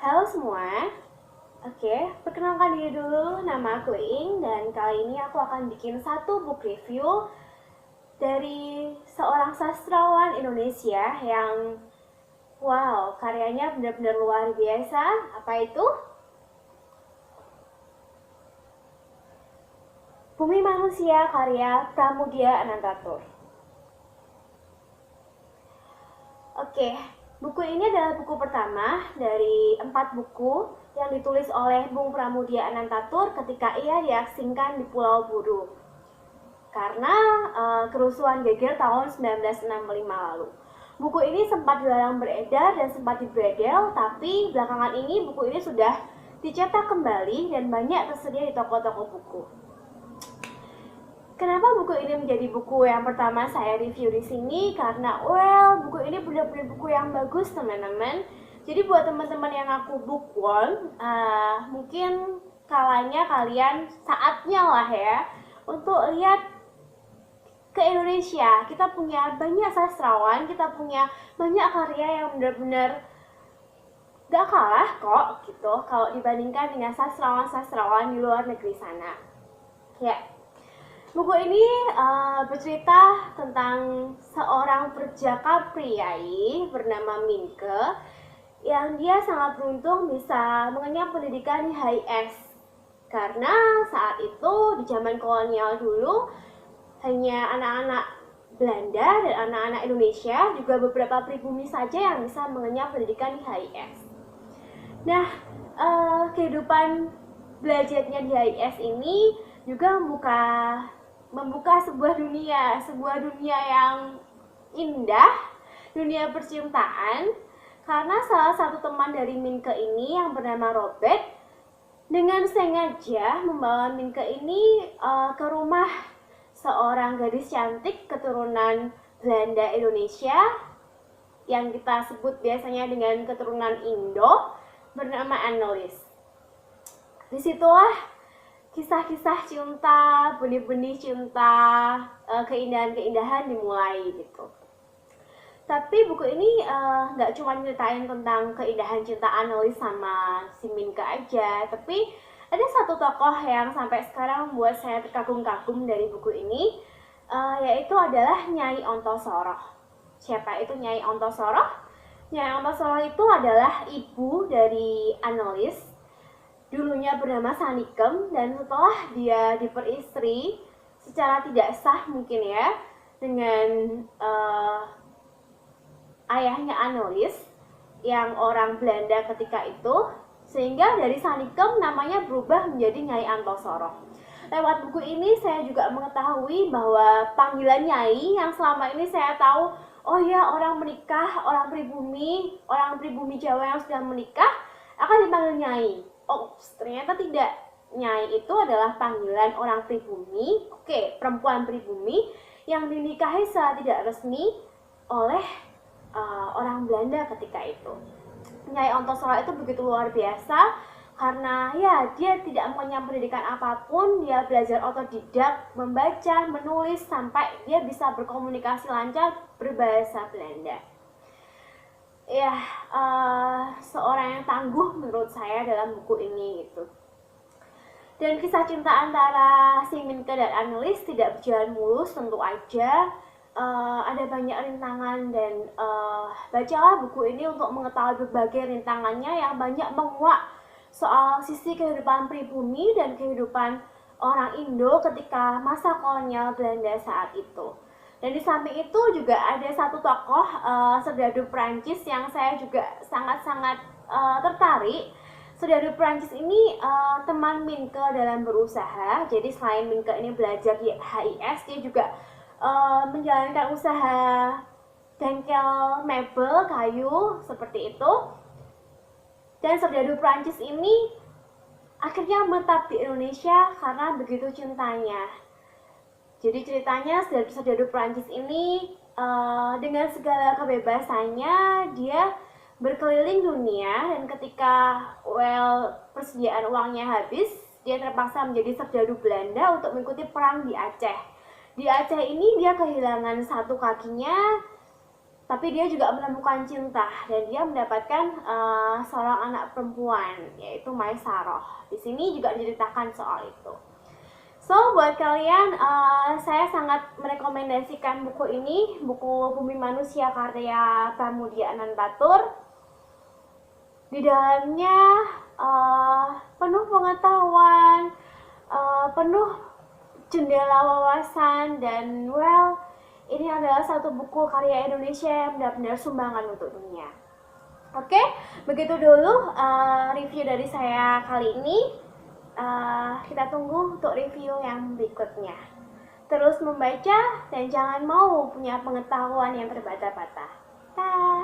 Halo semua, oke, perkenalkan diri dulu, nama aku Ing, dan kali ini aku akan bikin satu book review dari seorang sastrawan Indonesia yang wow, karyanya benar-benar luar biasa. Apa itu? Bumi Manusia karya Pramudia Anantatur. Oke, buku ini adalah buku pertama dari 4 buku yang ditulis oleh Bung Pramudia Anantatur ketika ia diasingkan di Pulau Buru karena kerusuhan geger tahun 1965 lalu. Buku ini sempat dilarang beredar dan sempat dibredel, tapi belakangan ini buku ini sudah dicetak kembali dan banyak tersedia di toko-toko buku. Kenapa buku ini menjadi buku yang pertama saya review di sini? Karena buku ini benar-benar buku yang bagus, teman-teman. Jadi buat teman-teman yang aku bookworm, mungkin kalanya kalian saatnya lah ya untuk lihat ke Indonesia. Kita punya banyak sastrawan, kita punya banyak karya yang benar-benar gak kalah kok gitu kalau dibandingkan dengan sastrawan-sastrawan di luar negeri sana. Ya. Buku ini bercerita tentang seorang perjaka priai bernama Minke yang dia sangat beruntung bisa mengenyam pendidikan di HIS. Karena saat itu di zaman kolonial dulu hanya anak-anak Belanda dan anak-anak Indonesia, juga beberapa pribumi saja yang bisa mengenyam pendidikan di HIS. Nah, kehidupan belajarnya di HIS ini juga membuka sebuah dunia yang indah, dunia percintaan, karena salah satu teman dari Minke ini yang bernama Robert dengan sengaja membawa Minke ini ke rumah seorang gadis cantik keturunan Belanda Indonesia yang kita sebut biasanya dengan keturunan Indo bernama Annelies. Disitulah kisah-kisah cinta, benih-benih cinta, keindahan-keindahan dimulai gitu. Tapi buku ini nggak cuma nyeritain tentang keindahan cinta Annelies sama si Minke aja, tapi ada satu tokoh yang sampai sekarang membuat saya terkagum-kagum dari buku ini, yaitu adalah Nyai Ontosoroh. Siapa itu Nyai Ontosoroh? Nyai Ontosoroh itu adalah ibu dari Annelies, dulunya bernama Sanikem, dan setelah dia diperistri secara tidak sah mungkin ya dengan ayahnya Annelies yang orang Belanda ketika itu, sehingga dari Sanikem namanya berubah menjadi Nyai Antosoroh. Lewat buku ini saya juga mengetahui bahwa panggilan Nyai yang selama ini saya tahu, oh ya, orang menikah, orang pribumi Jawa yang sudah menikah akan dipanggil Nyai. Oh, ternyata tidak. Nyai itu adalah panggilan orang pribumi, perempuan pribumi yang dinikahi secara tidak resmi oleh orang Belanda ketika itu. Nyai Ontosoroh itu begitu luar biasa karena ya dia tidak mengenyam pendidikan apapun, dia belajar otodidak, membaca, menulis sampai dia bisa berkomunikasi lancar berbahasa Belanda. Ya, seorang yang tangguh menurut saya dalam buku ini gitu. Dan kisah cinta antara si Minke dan Annelies tidak berjalan mulus tentu aja. Ada banyak rintangan dan bacalah buku ini untuk mengetahui berbagai rintangannya yang banyak menguak soal sisi kehidupan pribumi dan kehidupan orang Indo ketika masa kolonial Belanda saat itu. Dan di samping itu juga ada satu tokoh serdadu Prancis yang saya juga sangat-sangat tertarik. Serdadu Prancis ini teman Minke dalam berusaha. Jadi selain Minke ini belajar di HIS, dia juga menjalankan usaha bengkel mebel kayu seperti itu. Dan serdadu Prancis ini akhirnya menetap di Indonesia karena begitu cintanya. Jadi ceritanya serdadu Prancis ini dengan segala kebebasannya dia berkeliling dunia, dan ketika persediaan uangnya habis, dia terpaksa menjadi serdadu Belanda untuk mengikuti perang di Aceh. Di Aceh ini dia kehilangan satu kakinya tapi dia juga menemukan cinta dan dia mendapatkan seorang anak perempuan yaitu Maesaroh. Di sini juga diceritakan soal itu. So buat kalian, saya sangat merekomendasikan buku ini, buku Bumi Manusia karya Pramudia Anantatur. Di dalamnya penuh pengetahuan, penuh jendela wawasan, dan ini adalah satu buku karya Indonesia yang benar-benar sumbangan untuk dunia. Oke, begitu dulu review dari saya kali ini. Kita tunggu untuk review yang berikutnya. Terus membaca dan jangan mau punya pengetahuan yang terbata-bata. Dah.